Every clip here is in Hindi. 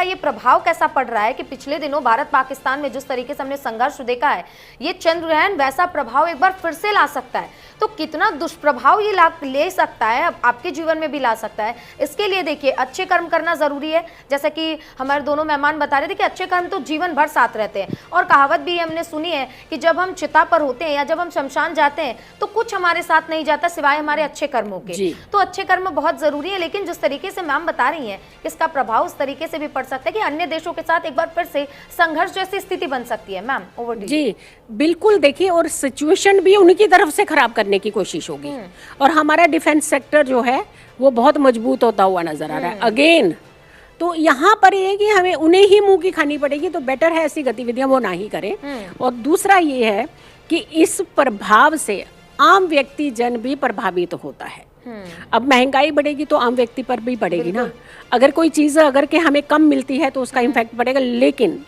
ये प्रभाव कैसा पड़ रहा है कि पिछले दिनों भारत पाकिस्तान में जिस तरीके से हमने संघर्ष देखा है, ये चंद्र ग्रहण वैसा प्रभाव एक बार फिर से ला सकता है। तो कितना दुष्प्रभाव ये ले सकता है, आपके जीवन में भी ला सकता है। इसके लिए देखिए अच्छे कर्म करना जरूरी है, जैसा कि हमारे दोनों मेहमान बता रहे थे कि अच्छे कर्म तो जीवन भर साथ रहते हैं। और कहावत भी हमने सुनी है कि जब हम चिता पर होते हैं या जब हम शमशान जाते हैं तो कुछ हमारे साथ नहीं जाता सिवाय हमारे अच्छे कर्मों के। तो अच्छे कर्म बहुत जरूरी है, लेकिन जिस तरीके से मैम बता रही हैं इसका प्रभाव उस तरीके से भी पड़ सकता है कि अन्य देशों के साथ एक बार फिर से संघर्ष जैसी स्थिति बन सकती है। Ma'am over to. जी बिल्कुल, देखिए और सिचुएशन भी उनकी तरफ से खराब करने की कोशिश होगी और हमारा डिफेंस सेक्टर जो है वो बहुत मजबूत होता हुआ नजर आ रहा है अगेन। तो यहाँ पर ये है कि हमें उन्हें ही मुंह की खानी पड़ेगी, तो बेटर है ऐसी गतिविधियां वो ना ही करें। और दूसरा ये है कि इस प्रभाव से आम व्यक्ति जन भी प्रभावित होता है। अब महंगाई बढ़ेगी तो आम व्यक्ति पर भी पड़ेगी ना। अगर कोई चीज़ अगर के हमें कम मिलती है तो उसका इम्पैक्ट पड़ेगा, लेकिन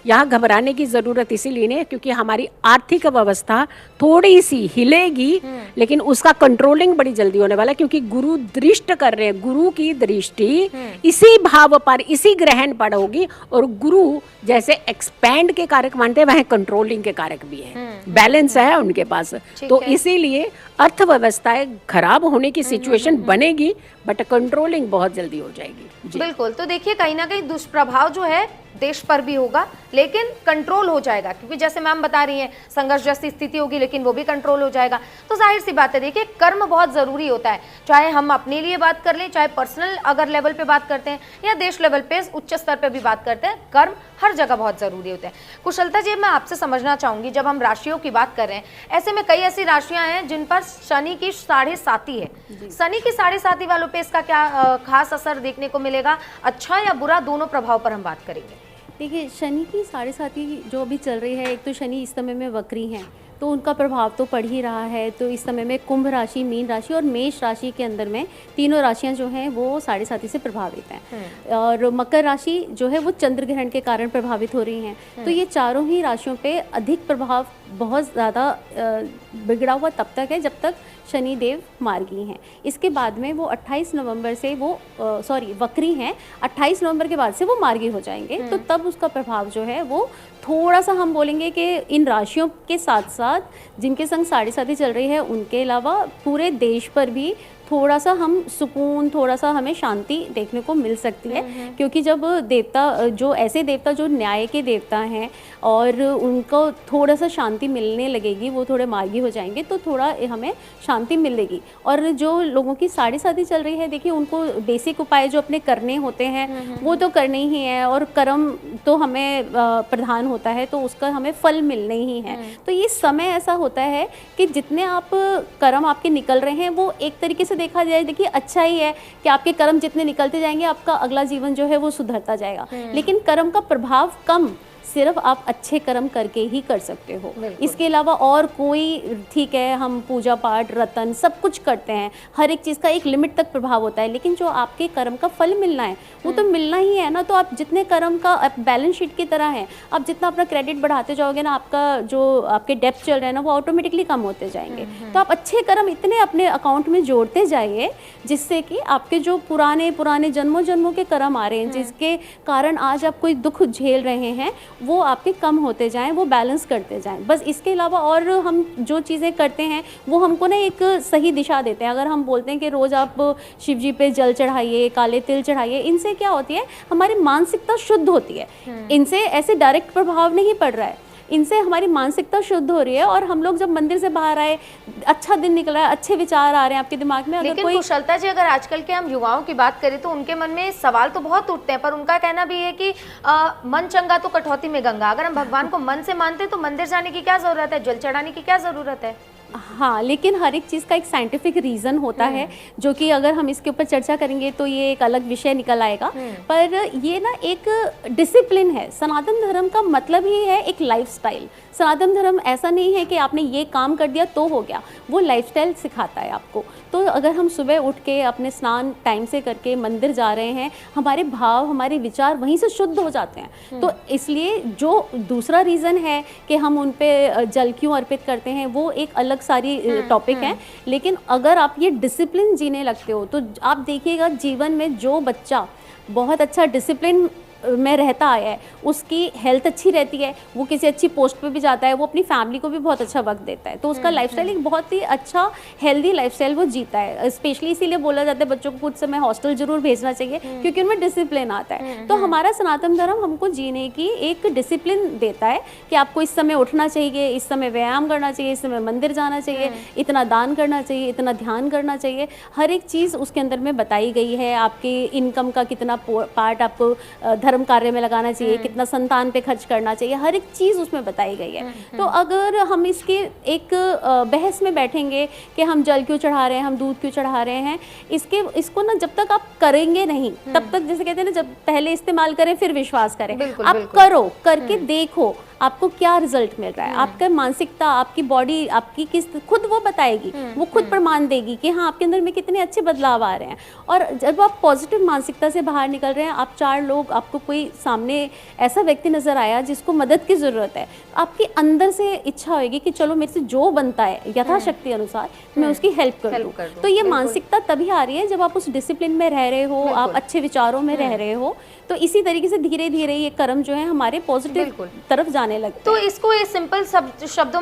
यहाँ घबराने की जरूरत इसीलिए नहीं है क्योंकि हमारी आर्थिक व्यवस्था थोड़ी सी हिलेगी, लेकिन उसका कंट्रोलिंग बड़ी जल्दी होने वाला है क्योंकि गुरु दृष्ट कर रहे हैं। गुरु की दृष्टि इसी भाव पर, इसी ग्रहण पर होगी। और गुरु जैसे एक्सपैंड के कारक मानते हैं, वह कंट्रोलिंग के कारक भी है। बैलेंस है उनके पास, तो इसीलिए अर्थव्यवस्था खराब होने की सिचुएशन बनेगी, बट कंट्रोलिंग बहुत जल्दी हो जाएगी। बिल्कुल। तो देखिए कहीं ना कहीं दुष्प्रभाव जो है देश पर भी होगा, लेकिन कंट्रोल हो जाएगा क्योंकि जैसे मैम बता रही हैं संघर्ष जैसी स्थिति होगी लेकिन वो भी कंट्रोल हो जाएगा। तो जाहिर सी बात है, देखिए कर्म बहुत जरूरी होता है, चाहे हम अपने लिए बात कर लें, चाहे पर्सनल अगर लेवल पे बात करते हैं या देश लेवल पे उच्च स्तर पे भी बात करते हैं, कर्म हर जगह बहुत जरूरी होते हैं। कुशलता जी, मैं आपसे समझना चाहूंगी, जब हम राशियों की बात कर रहे हैं, ऐसे में कई ऐसी राशियां हैं जिन पर शनि की 7.5 है। शनि की 7.5 वालों पे इसका क्या खास असर देखने को मिलेगा, अच्छा या बुरा, दोनों प्रभाव पर हम बात करेंगे। देखिए शनि की 7.5 जो अभी चल रही है, एक तो शनि इस समय में वक्री हैं तो उनका प्रभाव तो पड़ ही रहा है। तो इस समय में कुंभ राशि, मीन राशि और मेष राशि के अंदर में तीनों राशियां जो हैं वो 7.5 से प्रभावित हैं। और मकर राशि जो है वो चंद्र ग्रहण के कारण प्रभावित हो रही हैं। तो ये चारों ही राशियों पे अधिक प्रभाव बहुत ज़्यादा बिगड़ा हुआ तब तक है जब तक शनि देव मार्गी हैं। इसके बाद में वो 28 नवंबर से वो वक्री हैं, 28 नवंबर के बाद से वो मार्गी हो जाएंगे। तो तब उसका प्रभाव जो है वो थोड़ा सा हम बोलेंगे कि इन राशियों के साथ साथ जिनके संग 7.5 चल रही है उनके अलावा पूरे देश पर भी थोड़ा सा हम सुकून, थोड़ा सा हमें शांति देखने को मिल सकती है। क्योंकि जब देवता जो ऐसे देवता जो न्याय के देवता हैं और उनको थोड़ा सा शांति मिलने लगेगी, वो थोड़े मार्गी हो जाएंगे तो थोड़ा हमें शांति मिलेगी। और जो लोगों की 7.5 चल रही है, देखिए उनको बेसिक उपाय जो अपने करने होते हैं वो तो करने ही है और कर्म तो हमें प्रधान होता है तो उसका हमें फल मिलने ही है। तो ये समय ऐसा होता है कि जितने आप कर्म आपके निकल रहे हैं वो एक तरीके से देखा जाए, देखिए अच्छा ही है कि आपके कर्म जितने निकलते जाएंगे आपका अगला जीवन जो है वो सुधरता जाएगा। लेकिन कर्म का प्रभाव कम सिर्फ आप अच्छे कर्म करके ही कर सकते हो। इसके अलावा और कोई, ठीक है हम पूजा पाठ, रतन सब कुछ करते हैं, हर एक चीज़ का एक लिमिट तक प्रभाव होता है, लेकिन जो आपके कर्म का फल मिलना है वो तो मिलना ही है ना। तो आप जितने कर्म का बैलेंस शीट की तरह है, आप जितना अपना क्रेडिट बढ़ाते जाओगे ना, आपका जो आपके डेप्थ चल रहे हैं ना वो ऑटोमेटिकली कम होते जाएंगे। तो आप अच्छे कर्म इतने अपने अकाउंट में जोड़ते जाइए जिससे कि आपके जो पुराने पुराने जन्मों के कर्म आ रहे हैं जिसके कारण आज आप कोई दुख झेल रहे हैं वो आपके कम होते जाएं, वो बैलेंस करते जाएं। बस इसके अलावा और हम जो चीज़ें करते हैं वो हमको ना एक सही दिशा देते हैं। अगर हम बोलते हैं कि रोज़ आप शिव जी पे जल चढ़ाइए, काले तिल चढ़ाइए, इनसे क्या होती है, हमारी मानसिकता शुद्ध होती है। इनसे ऐसे डायरेक्ट प्रभाव नहीं पड़ रहा है, इनसे हमारी मानसिकता शुद्ध हो रही है। और हम लोग जब मंदिर से बाहर आए, अच्छा दिन निकल रहा है, अच्छे विचार आ रहे हैं आपके दिमाग में। लेकिन कुशलता जी, अगर आजकल के हम युवाओं की बात करें तो उनके मन में सवाल तो बहुत उठते हैं, पर उनका कहना भी है कि मन चंगा तो कटौती में गंगा। अगर हम भगवान को मन से मानते तो मंदिर जाने की क्या जरूरत है, जल चढ़ाने की क्या जरूरत है। हाँ, लेकिन हर एक चीज़ का एक साइंटिफिक रीज़न होता है जो कि अगर हम इसके ऊपर चर्चा करेंगे तो ये एक अलग विषय निकल आएगा। पर ये ना एक डिसिप्लिन है। सनातन धर्म का मतलब ही है एक लाइफस्टाइल। सनातन धर्म ऐसा नहीं है कि आपने ये काम कर दिया तो हो गया, वो लाइफस्टाइल सिखाता है आपको। तो अगर हम सुबह उठ के अपने स्नान टाइम से करके मंदिर जा रहे हैं, हमारे भाव, हमारे विचार वहीं से शुद्ध हो जाते हैं। तो इसलिए जो दूसरा रीज़न है कि हम उन पे जल क्यों अर्पित करते हैं वो एक अलग सारी टॉपिक है। लेकिन अगर आप ये डिसिप्लिन जीने लगते हो तो आप देखिएगा जीवन में जो बच्चा बहुत अच्छा डिसिप्लिन में रहता आया है उसकी हेल्थ अच्छी रहती है, वो किसी अच्छी पोस्ट पे भी जाता है, वो अपनी फैमिली को भी बहुत अच्छा वक्त देता है, तो उसका लाइफस्टाइल एक बहुत ही अच्छा हेल्दी लाइफस्टाइल वो जीता है। स्पेशली इसीलिए बोला जाता है बच्चों को कुछ समय हॉस्टल जरूर भेजना चाहिए क्योंकि उनमें डिसिप्लिन आता है। तो हमारा सनातन धर्म हमको जीने की एक डिसिप्लिन देता है कि आपको इस समय उठना चाहिए, इस समय व्यायाम करना चाहिए, इस समय मंदिर जाना चाहिए, इतना दान करना चाहिए, इतना ध्यान करना चाहिए, हर एक चीज़ उसके अंदर में बताई गई है। आपकी इनकम का कितना पार्ट आपको धर्म कार्य में लगाना चाहिए, कितना संतान पे खर्च करना चाहिए, हर एक चीज़ उसमें बताई गई है। तो अगर हम इसके एक बहस में बैठेंगे कि हम जल क्यों चढ़ा रहे हैं, हम दूध क्यों चढ़ा रहे हैं, इसको ना जब तक आप करेंगे नहीं तब तक, जैसे कहते हैं ना, जब पहले इस्तेमाल करें फिर विश्वास करें, आप करो, करके देखो आपको क्या रिजल्ट मिल रहा है। आपका मानसिकता, आपकी बॉडी, आपकी किस खुद वो बताएगी, वो खुद प्रमाण देगी कि हाँ आपके अंदर में कितने अच्छे बदलाव आ रहे हैं। और जब आप पॉजिटिव मानसिकता से बाहर निकल रहे हैं, आप 4 लोग, आपको कोई सामने ऐसा व्यक्ति नजर आया जिसको मदद की ज़रूरत है, आपकी अंदर से इच्छा होगी कि चलो मेरे से जो बनता है यथाशक्ति अनुसार मैं उसकी हेल्प कर दूं। तो ये मानसिकता तभी आ रही है जब आप उस डिसिप्लिन में रह रहे हो, आप अच्छे विचारों में रह रहे हो। तो इसी तरीके से धीरे धीरे ये कर्म जो है हमारे पॉजिटिव तरफ जाने लगते हैं। तो इसको ये सिंपल शब्दों में